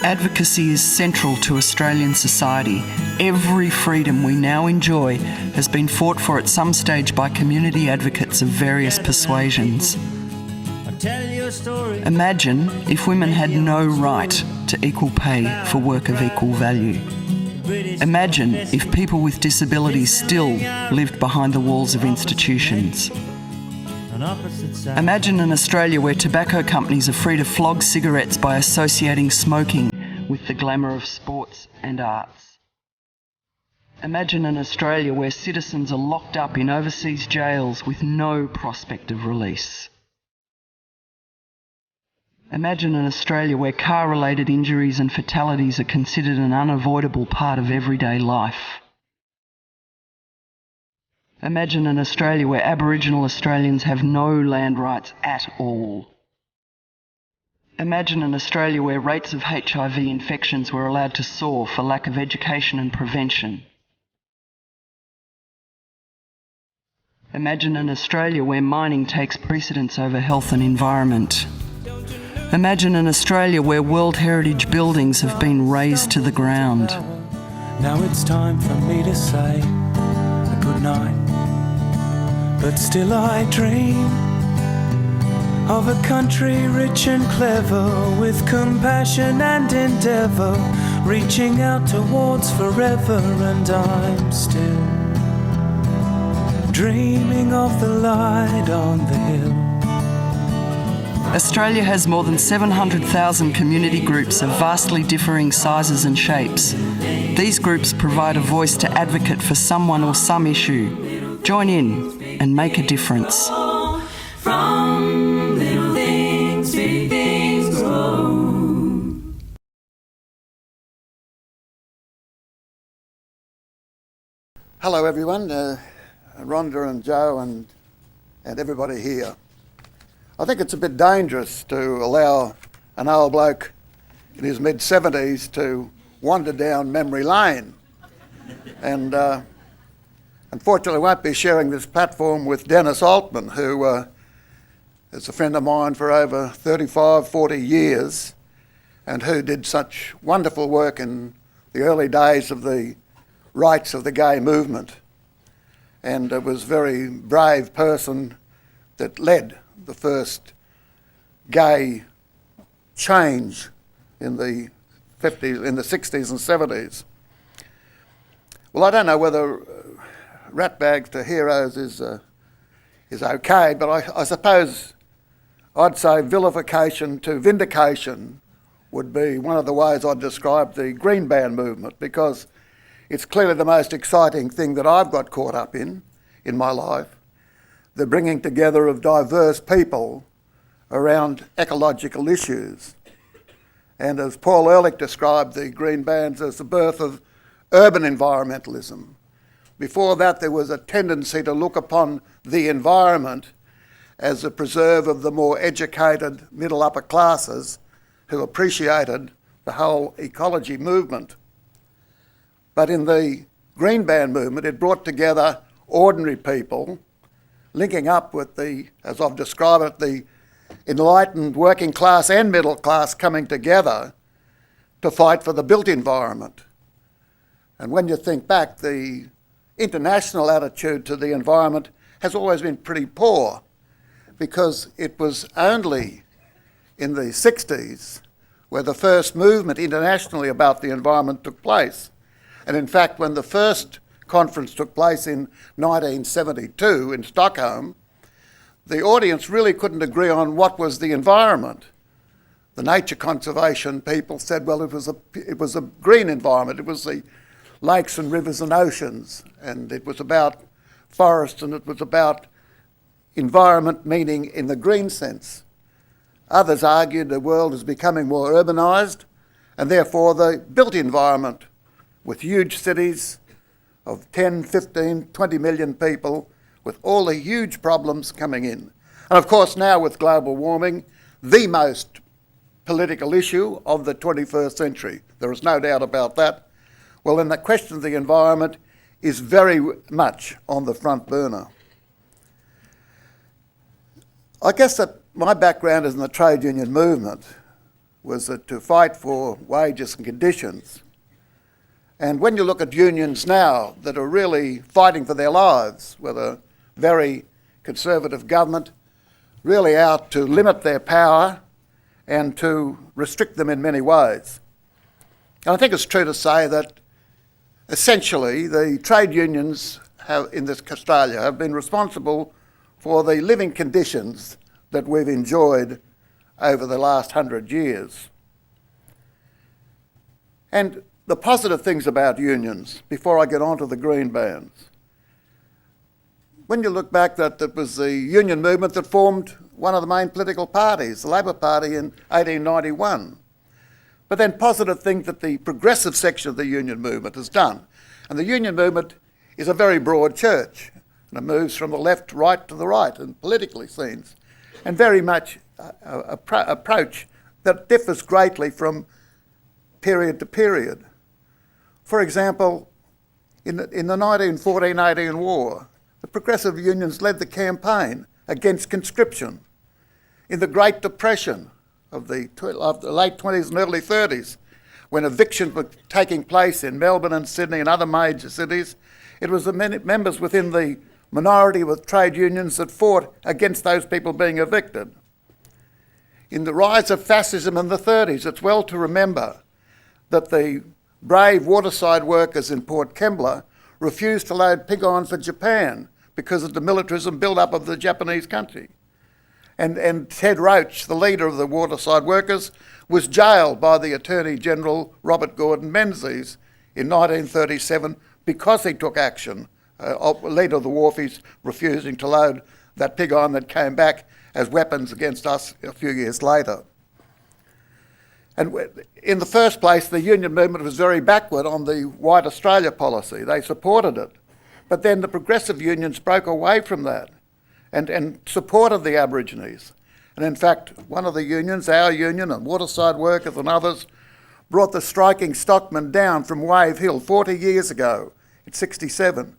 Advocacy is central to Australian society. Every freedom we now enjoy has been fought for at some stage by community advocates of various persuasions. Imagine if women had no right to equal pay for work of equal value. Imagine if people with disabilities still lived behind the walls of institutions. Imagine an Australia where tobacco companies are free to flog cigarettes by associating smoking with the glamour of sports and arts. Imagine an Australia where citizens are locked up in overseas jails with no prospect of release. Imagine an Australia where car-related injuries and fatalities are considered an unavoidable part of everyday life. Imagine an Australia where Aboriginal Australians have no land rights at all. Imagine an Australia where rates of HIV infections were allowed to soar for lack of education and prevention. Imagine an Australia where mining takes precedence over health and environment. Imagine an Australia where World Heritage buildings have been razed to the ground. Now it's time for me to say a good night, but still I dream of a country rich and clever, with compassion and endeavour, reaching out towards forever, and I'm still dreaming of the light on the hill. Australia has more than 700,000 community groups of vastly differing sizes and shapes. These groups provide a voice to advocate for someone or some issue. Join in and make a difference. From little things, big things grow. Hello everyone, Rhonda and Joe and everybody here. I think it's a bit dangerous to allow an old bloke in his mid-70s to wander down memory lane. And unfortunately I won't be sharing this platform with Dennis Altman, who is a friend of mine for over 35, 40 years, and who did such wonderful work in the early days of the rights of the gay movement, and was a very brave person that led the first gay change in the 50s, in the 60s and 70s. Well, I don't know whether Ratbags to Heroes is okay, but I suppose I'd say vilification to vindication would be one of the ways I'd describe the Green Band movement, because it's clearly the most exciting thing that I've got caught up in my life. The bringing together of diverse people around ecological issues. And as Paul Ehrlich described the Green Bands as the birth of urban environmentalism. Before that, there was a tendency to look upon the environment as a preserve of the more educated middle upper classes who appreciated the whole ecology movement. But in the Green Band movement, it brought together ordinary people linking up with the, as I've described it, the enlightened working class and middle class coming together to fight for the built environment. And when you think back, the international attitude to the environment has always been pretty poor, because it was only in the 60s where the first movement internationally about the environment took place. And in fact, when the first conference took place in 1972 in Stockholm, the audience really couldn't agree on what was the environment. The nature conservation people said, well, it was a green environment. It was the lakes and rivers and oceans, and it was about forests, and it was about environment, meaning in the green sense. Others argued the world is becoming more urbanised, and therefore the built environment with huge cities of 10, 15, 20 million people, with all the huge problems coming in. And of course now with global warming, the most political issue of the 21st century. There is no doubt about that. Well, then the question of the environment is very much on the front burner. I guess that my background is in the trade union movement. was to fight for wages and conditions. And when you look at unions now that are really fighting for their lives, with a very conservative government really out to limit their power and to restrict them in many ways. And I think it's true to say that essentially the trade unions in Australia have been responsible for the living conditions that we've enjoyed over the last 100 years. And the positive things about unions, before I get on to the green bands, when you look back, that it was the union movement that formed one of the main political parties, the Labor Party, in 1891. But then positive things that the progressive section of the union movement has done. And the union movement is a very broad church, and it moves from the left right to the right in politically scenes, and very much approach that differs greatly from period to period. For example, in the 1914-18 war, the progressive unions led the campaign against conscription. In the Great Depression of the late 20s and early 30s, when evictions were taking place in Melbourne and Sydney and other major cities, it was the members within the minority with trade unions that fought against those people being evicted. In the rise of fascism in the 30s, it's well to remember that the brave waterside workers in Port Kembla refused to load pig iron for Japan because of the militarism build-up of the Japanese country. And Ted Roach, the leader of the waterside workers, was jailed by the Attorney General Robert Gordon Menzies in 1937 because he took action, leader of the wharfies refusing to load that pig iron that came back as weapons against us a few years later. And in the first place, the union movement was very backward on the White Australia policy. They supported it. But then the progressive unions broke away from that and supported the Aborigines. And in fact, one of the unions, our union and waterside workers and others, brought the striking stockmen down from Wave Hill 40 years ago, in 67.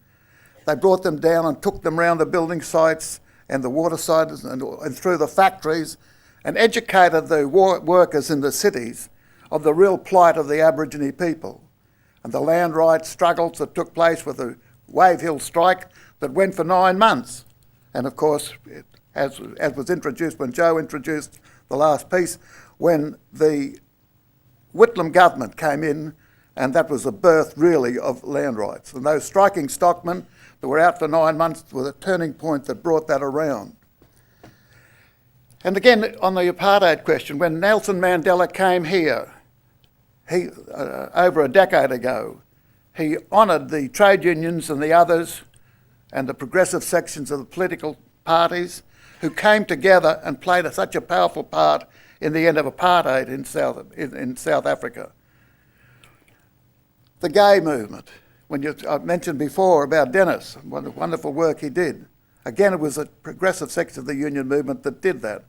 They brought them down and took them around the building sites and the waterside and through the factories, and educated the workers in the cities of the real plight of the Aborigine people and the land rights struggles that took place with the Wave Hill strike that went for 9 months. And of course, as was introduced when Joe introduced the last piece, when the Whitlam government came in, and that was the birth really of land rights. And those striking stockmen that were out for 9 months were the turning point that brought that around. And again, on the apartheid question, when Nelson Mandela came here, over a decade ago, he honoured the trade unions and the others and the progressive sections of the political parties who came together and played such a powerful part in the end of apartheid in South Africa. The gay movement, I mentioned before about Dennis, what the wonderful work he did. Again, it was a progressive section of the union movement that did that.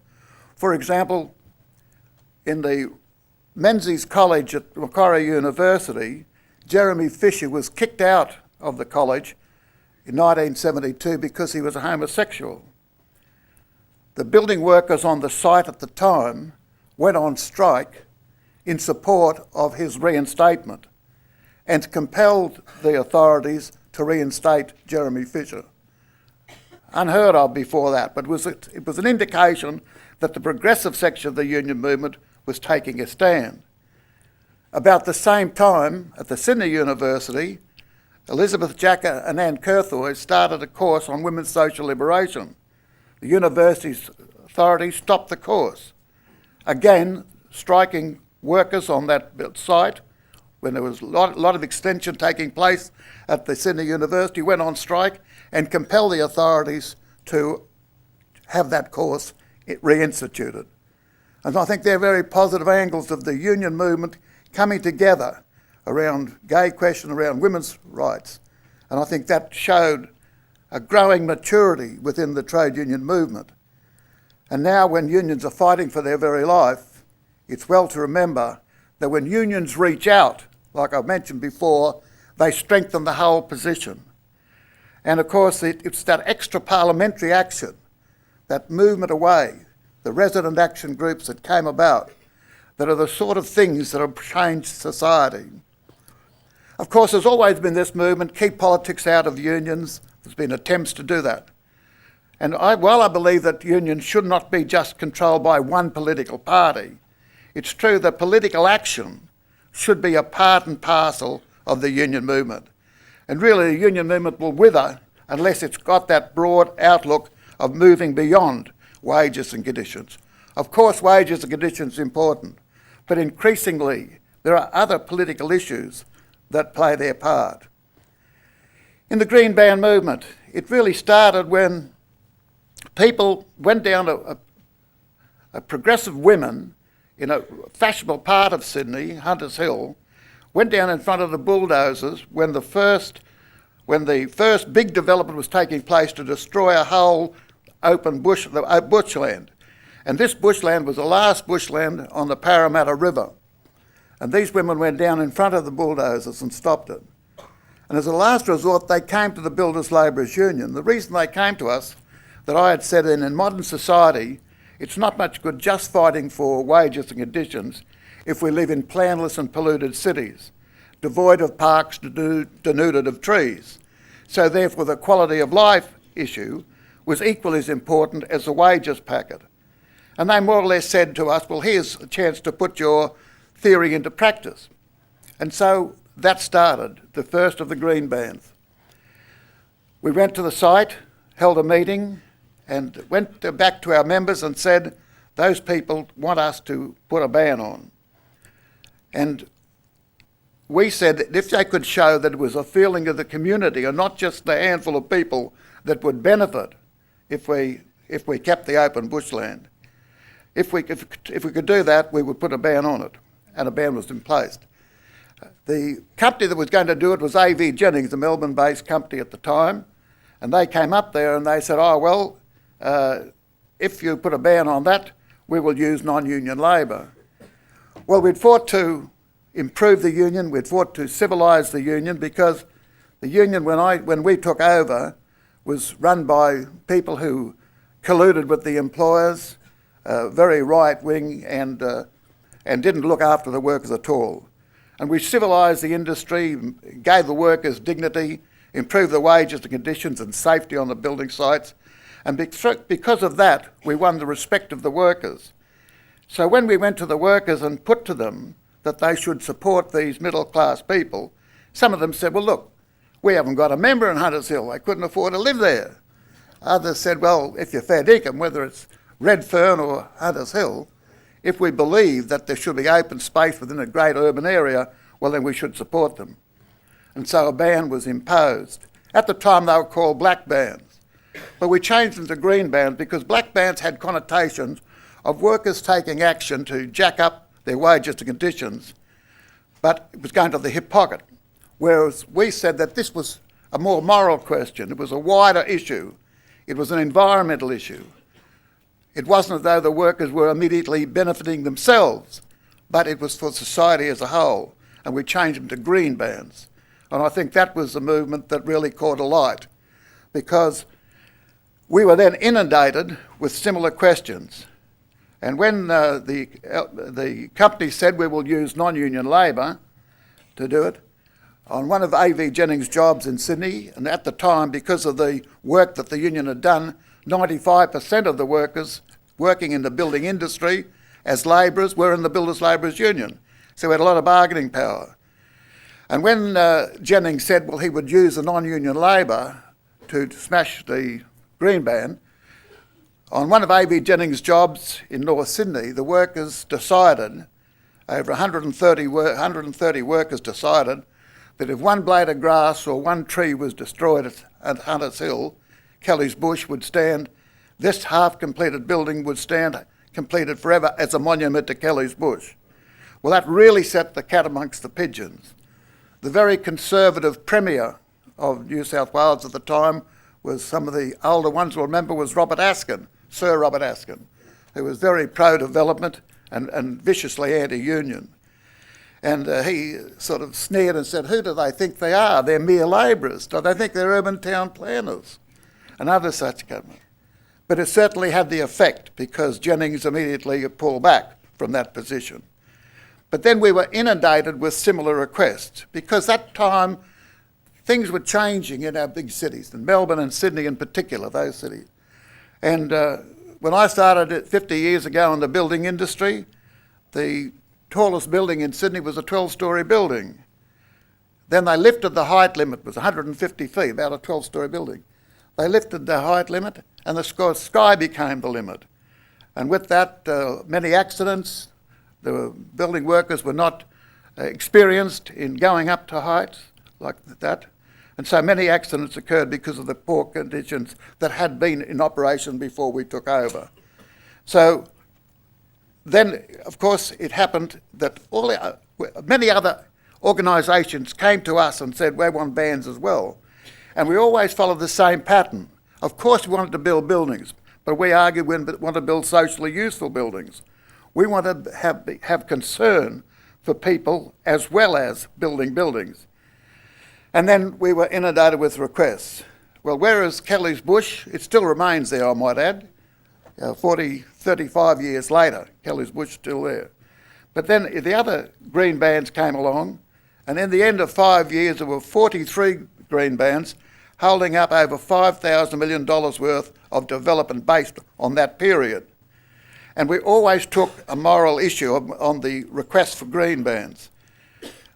For example, in the Menzies College at Macquarie University, Jeremy Fisher was kicked out of the college in 1972 because he was a homosexual. The building workers on the site at the time went on strike in support of his reinstatement and compelled the authorities to reinstate Jeremy Fisher. Unheard of before that, but it was an indication that the progressive section of the union movement was taking a stand. About the same time, at the Sydney University, Elizabeth Jacker and Anne Curthoy started a course on women's social liberation. The university's authorities stopped the course. Again, striking workers on that site, when there was a lot of extension taking place at the Sydney University, went on strike and compelled the authorities to have that course reinstituted. And I think they're very positive angles of the union movement coming together around gay question, around women's rights. And I think that showed a growing maturity within the trade union movement. And now when unions are fighting for their very life, it's well to remember that when unions reach out, like I mentioned before, they strengthen the whole position. And of course, it's that extra parliamentary action, that movement away, the resident action groups that came about, that are the sort of things that have changed society. Of course, there's always been this movement, keep politics out of unions. There's been attempts to do that. And while I believe that unions should not be just controlled by one political party, it's true that political action should be a part and parcel of the union movement. And really, the union movement will wither unless it's got that broad outlook of moving beyond wages and conditions. Of course, wages and conditions are important, but increasingly there are other political issues that play their part. In the Green Band movement, it really started when people went down to progressive women in a fashionable part of Sydney, Hunters Hill, went down in front of the bulldozers when the first big development was taking place to destroy a whole open bushland. And this bushland was the last bushland on the Parramatta River. And these women went down in front of the bulldozers and stopped it. And as a last resort, they came to the Builders Labourers Union. The reason they came to us, that I had said in modern society, it's not much good just fighting for wages and conditions if we live in planless and polluted cities, devoid of parks, denuded of trees. So therefore the quality of life issue was equally as important as the wages packet. And they more or less said to us, well, here's a chance to put your theory into practice. And so that started the first of the green bands. We went to the site, held a meeting, and went back to our members and said, those people want us to put a ban on. And we said that if they could show that it was a feeling of the community and not just the handful of people that would benefit if we kept the open bushland, if we could do that, we would put a ban on it, and a ban was in place. The company that was going to do it was A.V. Jennings, a Melbourne-based company at the time, and they came up there and they said, oh, well, if you put a ban on that, we will use non-union labour. Well, we'd fought to improve the union, we'd fought to civilise the union, because the union, when we took over, was run by people who colluded with the employers, very right-wing, and didn't look after the workers at all. And we civilised the industry, gave the workers dignity, improved the wages and conditions and safety on the building sites. And because of that, we won the respect of the workers. So when we went to the workers and put to them that they should support these middle-class people, some of them said, well, look, we haven't got a member in Hunters Hill. They couldn't afford to live there. Others said, well, if you're fair dinkum, whether it's Redfern or Hunters Hill, if we believe that there should be open space within a great urban area, well, then we should support them. And so a ban was imposed. At the time, they were called black bans. But we changed them to green bans because black bans had connotations of workers taking action to jack up their wages and conditions, but it was going to the hip pocket. Whereas we said that this was a more moral question. It was a wider issue. It was an environmental issue. It wasn't as though the workers were immediately benefiting themselves, but it was for society as a whole, and we changed them to green bans. And I think that was the movement that really caught a light, because we were then inundated with similar questions. And when the company said we will use non-union labour to do it, on one of A.V. Jennings' jobs in Sydney, and at the time, because of the work that the union had done, 95% of the workers working in the building industry as labourers were in the Builders Labourers Union. So we had a lot of bargaining power. And when Jennings said, well, he would use the non-union labour to smash the green ban, on one of A.V. Jennings' jobs in North Sydney, the workers decided, over 130 workers decided, that if one blade of grass or one tree was destroyed at Hunters Hill, Kelly's Bush would stand, this half-completed building would stand completed forever as a monument to Kelly's Bush. Well, that really set the cat amongst the pigeons. The very conservative Premier of New South Wales at the time was, some of the older ones will remember, was Robert Askin, Sir Robert Askin, who was very pro-development and viciously anti-union. And he sort of sneered and said, who do they think they are? They're mere labourers. Do they think they're urban town planners? And other such comments. But it certainly had the effect, because Jennings immediately pulled back from that position. But then we were inundated with similar requests because that time things were changing in our big cities, in Melbourne and Sydney in particular, those cities. And when I started 50 years ago in the building industry, the tallest building in Sydney was a 12-storey building. Then they lifted the height limit, it was 150 feet, about a 12-storey building. They lifted the height limit and the sky became the limit. And with that, many accidents. The building workers were not experienced in going up to heights like that. And so many accidents occurred because of the poor conditions that had been in operation before we took over. So then, of course, it happened that many other organisations came to us and said, we want bans as well. And we always followed the same pattern. Of course we wanted to build buildings, but we argued we want to build socially useful buildings. We want to have concern for people as well as building buildings. And then we were inundated with requests. Well, whereas Kelly's Bush, it still remains there, I might add. 35 years later, Kelly's Bush still there. But then the other green bans came along, and in the end of 5 years, there were 43 green bans holding up over $5,000 million worth of development based on that period. And we always took a moral issue on the request for green bans.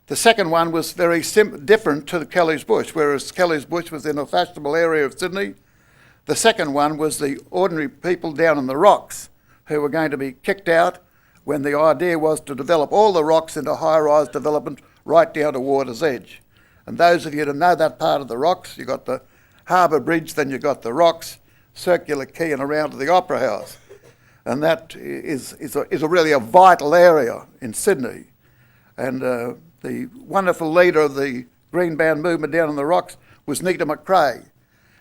The second one was very different to the Kelly's Bush, whereas Kelly's Bush was in a fashionable area of Sydney. The second one was the ordinary people down in the rocks who were going to be kicked out when the idea was to develop all the rocks into high-rise development right down to water's edge. And those of you that know that part of the rocks, you've got the Harbour Bridge, then you've got the rocks, Circular Quay and around to the Opera House. And that is really a vital area in Sydney. And the wonderful leader of the Green Band movement down in the rocks was Nita McRae.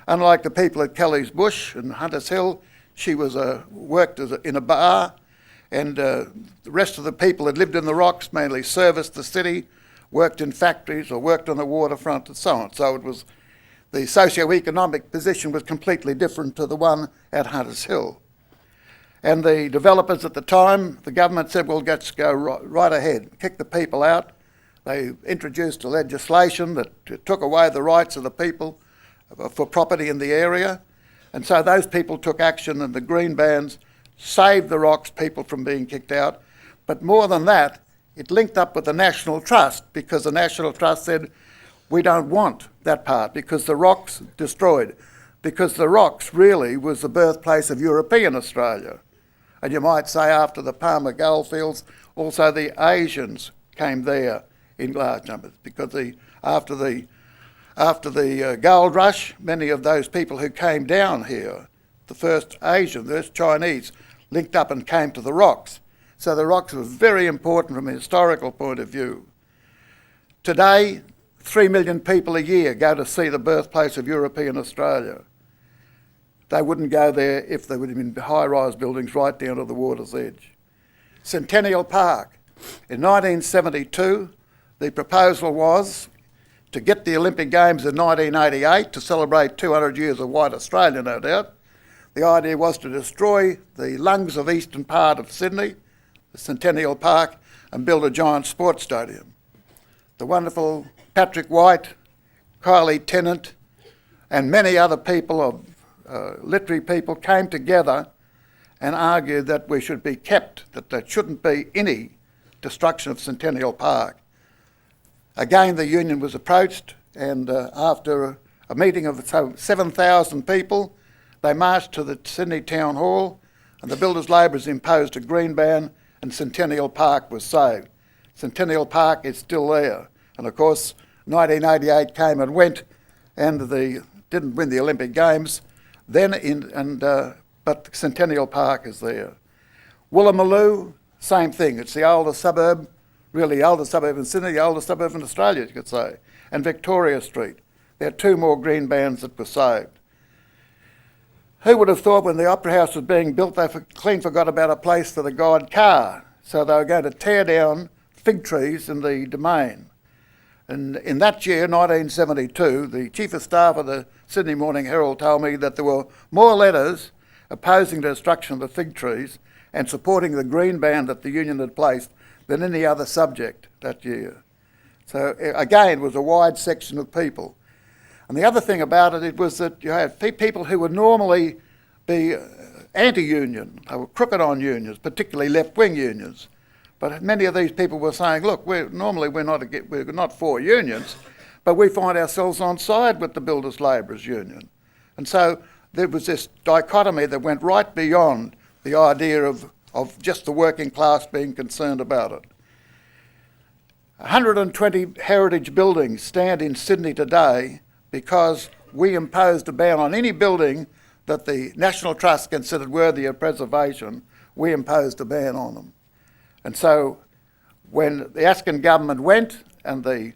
Unlike the people at Kelly's Bush and Hunters Hill, she was worked in a bar, and the rest of the people that lived in the rocks mainly serviced the city, worked in factories or worked on the waterfront and so on. So it was, the socio-economic position was completely different to the one at Hunters Hill. And the developers at the time, the government said, well, let's go right ahead, kick the people out. They introduced a legislation that took away the rights of the people for property in the area. And so those people took action, and the green bans saved the rocks people from being kicked out. But more than that, it linked up with the National Trust, because the National Trust said, we don't want that part because the rocks destroyed, because the rocks really was the birthplace of European Australia. And you might say after the Palmer goldfields, also the Asians came there in large numbers, because after the gold rush, many of those people who came down here, the first Asians, the first Chinese, linked up and came to the rocks. So the rocks was very important from a historical point of view. Today, 3 million people a year go to see the birthplace of European Australia. They wouldn't go there if there would have been high-rise buildings right down to the water's edge. Centennial Park. In 1972, the proposal was to get the Olympic Games in 1988 to celebrate 200 years of white Australia, no doubt. The idea was to destroy the lungs of eastern part of Sydney, the Centennial Park, and build a giant sports stadium. The wonderful Patrick White, Kylie Tennant, and many other people of literary people came together and argued that we should be kept, that there shouldn't be any destruction of Centennial Park. Again, the union was approached, and after a meeting of 7,000 people, they marched to the Sydney Town Hall, and the builders' labourers imposed a green ban, and Centennial Park was saved. Centennial Park is still there, and of course 1988 came and went, and they didn't win the Olympic Games then, but Centennial Park is there. Woolloomooloo, same thing. It's the oldest suburb, really the oldest suburb in Sydney, the oldest suburb in Australia, you could say. And Victoria Street. There are 2 more green bands that were saved. Who would have thought when the Opera House was being built, they clean forgot about a place for the god Ka. So they were going to tear down fig trees in the domain. And in that year, 1972, the Chief of Staff of the Sydney Morning Herald told me that there were more letters opposing the destruction of the fig trees and supporting the green ban that the union had placed than any other subject that year. So again, it was a wide section of people. And the other thing about it was that you had people who would normally be anti-union. They were crooked on unions, particularly left-wing unions. But many of these people were saying, look, we're not for unions, but we find ourselves on side with the Builders Labourers Union. And so there was this dichotomy that went right beyond the idea of just the working class being concerned about it. 120 heritage buildings stand in Sydney today because we imposed a ban on any building that the National Trust considered worthy of preservation. We imposed a ban on them. And so when the Askin government went and the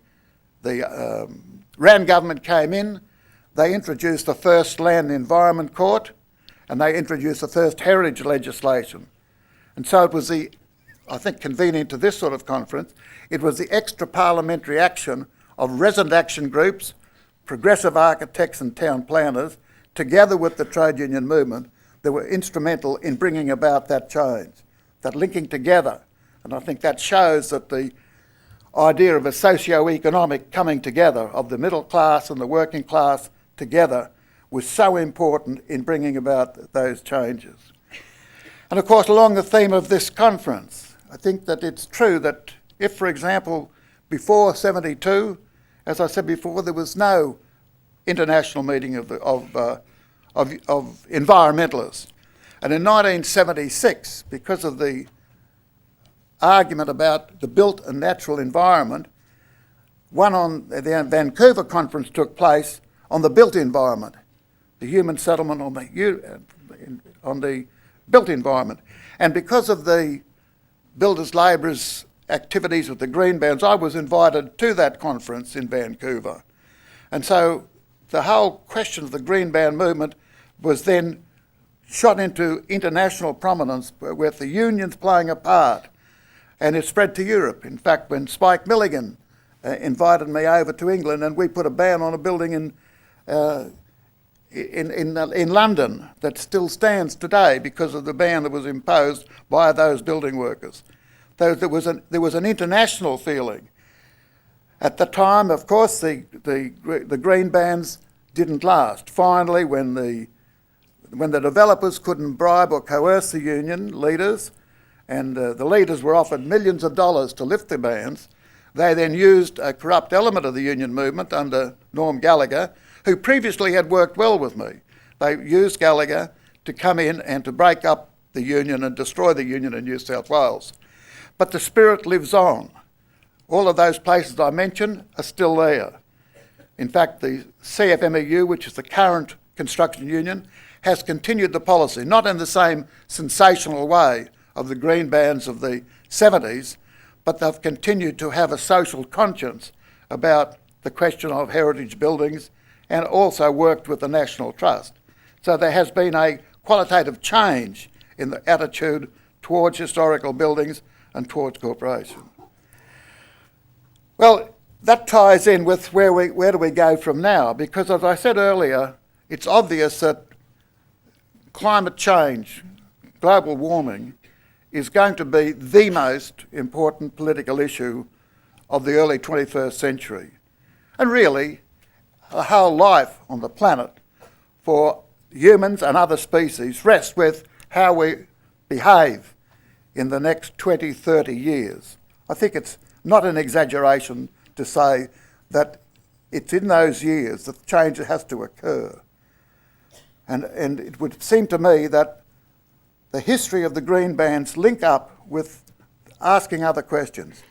Rand government came in, they introduced the first Land and Environment Court and they introduced the first heritage legislation. And so it was I think convenient to this sort of conference, it was the extra parliamentary action of resident action groups, progressive architects and town planners, together with the trade union movement, that were instrumental in bringing about that change, that linking together. And I think that shows that the idea of a socio-economic coming together of the middle class and the working class together was so important in bringing about those changes. And of course, along the theme of this conference, I think that it's true that if, for example, before 72, as I said before, there was no international meeting of environmentalists. And in 1976, because of the argument about the built and natural environment, one on the Vancouver conference took place on the built environment, the human settlement on the built environment. And because of the Builders Labourers activities with the green bands, I was invited to that conference in Vancouver. And so the whole question of the green band movement was then shot into international prominence with the unions playing a part, and it spread to Europe. In fact, when Spike Milligan invited me over to England and we put a ban on a building in London that still stands today because of the ban that was imposed by those building workers. There was an international feeling. At the time, of course, the green bans didn't last. Finally, when the developers couldn't bribe or coerce the union leaders, and the leaders were offered millions of dollars to lift the bans, they then used a corrupt element of the union movement under Norm Gallagher, who previously had worked well with me. They used Gallagher to come in and to break up the union and destroy the union in New South Wales. But the spirit lives on. All of those places I mentioned are still there. In fact, the CFMEU, which is the current construction union, has continued the policy, not in the same sensational way of the green bans of the 70s, but they've continued to have a social conscience about the question of heritage buildings and also worked with the National Trust. So there has been a qualitative change in the attitude towards historical buildings and towards corporation. Well, that ties in with where do we go from now? Because as I said earlier, it's obvious that climate change, global warming, is going to be the most important political issue of the early 21st century. And really, the whole life on the planet for humans and other species rests with how we behave in the next 20, 30 years. I think it's not an exaggeration to say that it's in those years that change has to occur. And it would seem to me that the history of the green bans link up with asking other questions.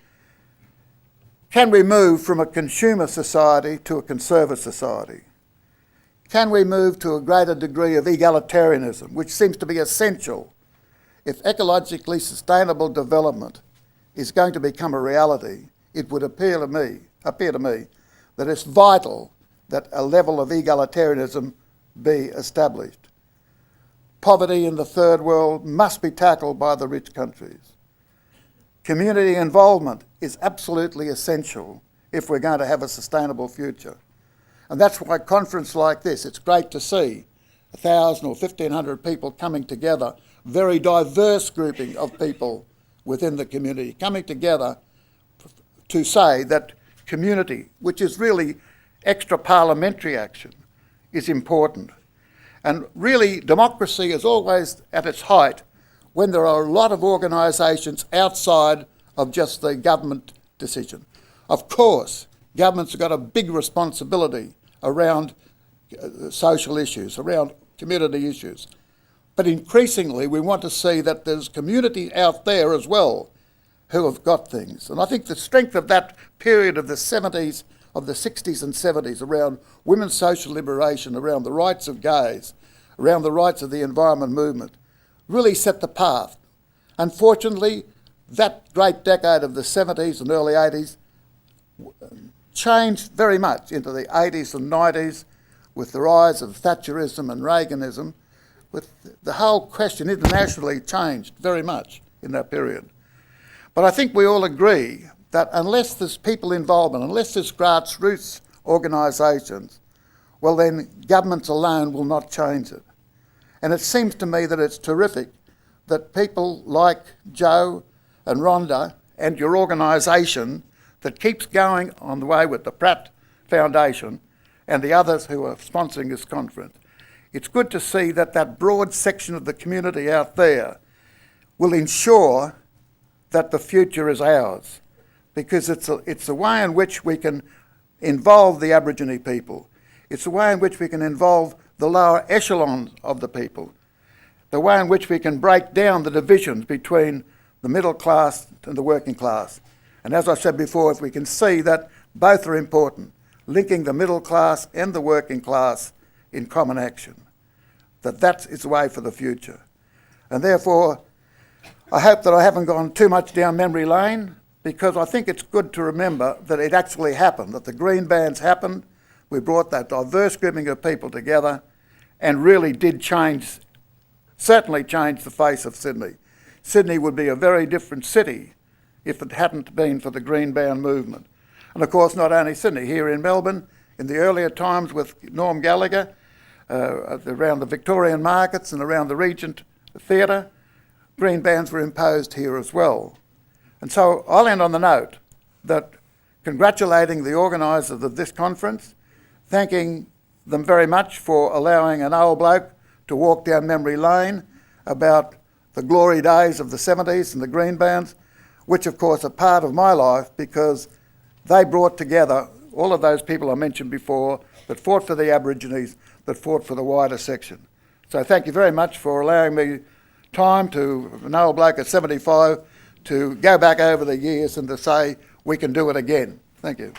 Can we move from a consumer society to a conservative society? Can we move to a greater degree of egalitarianism, which seems to be essential if ecologically sustainable development is going to become a reality? It would appear to me that it's vital that a level of egalitarianism be established. Poverty in the third world must be tackled by the rich countries. Community involvement is absolutely essential if we're going to have a sustainable future. And that's why a conference like this, it's great to see 1,000 or 1,500 people coming together, very diverse grouping of people within the community, coming together to say that community, which is really extra parliamentary action, is important. And really, democracy is always at its height when there are a lot of organisations outside of just the government decision. Of course, governments have got a big responsibility around social issues, around community issues. But increasingly, we want to see that there's community out there as well who have got things. And I think the strength of that period of the 70s, of the 60s and 70s, around women's social liberation, around the rights of gays, around the rights of the environment movement, really set the path. Unfortunately, that great decade of the 70s and early 80s changed very much into the 80s and 90s with the rise of Thatcherism and Reaganism, with the whole question internationally changed very much in that period. But I think we all agree that unless there's people involvement, unless there's grassroots organisations, well then governments alone will not change it. And it seems to me that it's terrific that people like Joe and Rhonda and your organisation that keeps going on the way with the Pratt Foundation and the others who are sponsoring this conference. It's good to see that that broad section of the community out there will ensure that the future is ours, because it's a way in which we can involve the Aborigine people. It's a way in which we can involve the lower echelons of the people, the way in which we can break down the divisions between the middle class and the working class. And as I said before, if we can see that both are important, linking the middle class and the working class in common action, that is the way for the future. And therefore, I hope that I haven't gone too much down memory lane, because I think it's good to remember that it actually happened, that the green bands happened. We brought that diverse grouping of people together and really did change, certainly change the face of Sydney. Sydney would be a very different city if it hadn't been for the green band movement. And of course, not only Sydney, here in Melbourne, in the earlier times with Norm Gallagher, around the Victorian markets and around the Regent Theatre, green bands were imposed here as well. And so I'll end on the note that congratulating the organisers of this conference, thanking them very much for allowing an old bloke to walk down memory lane about the glory days of the 70s and the green bands, which of course are part of my life because they brought together all of those people I mentioned before that fought for the Aborigines, that fought for the wider section. So thank you very much for allowing me time to, an old bloke at 75, to go back over the years and to say we can do it again. Thank you.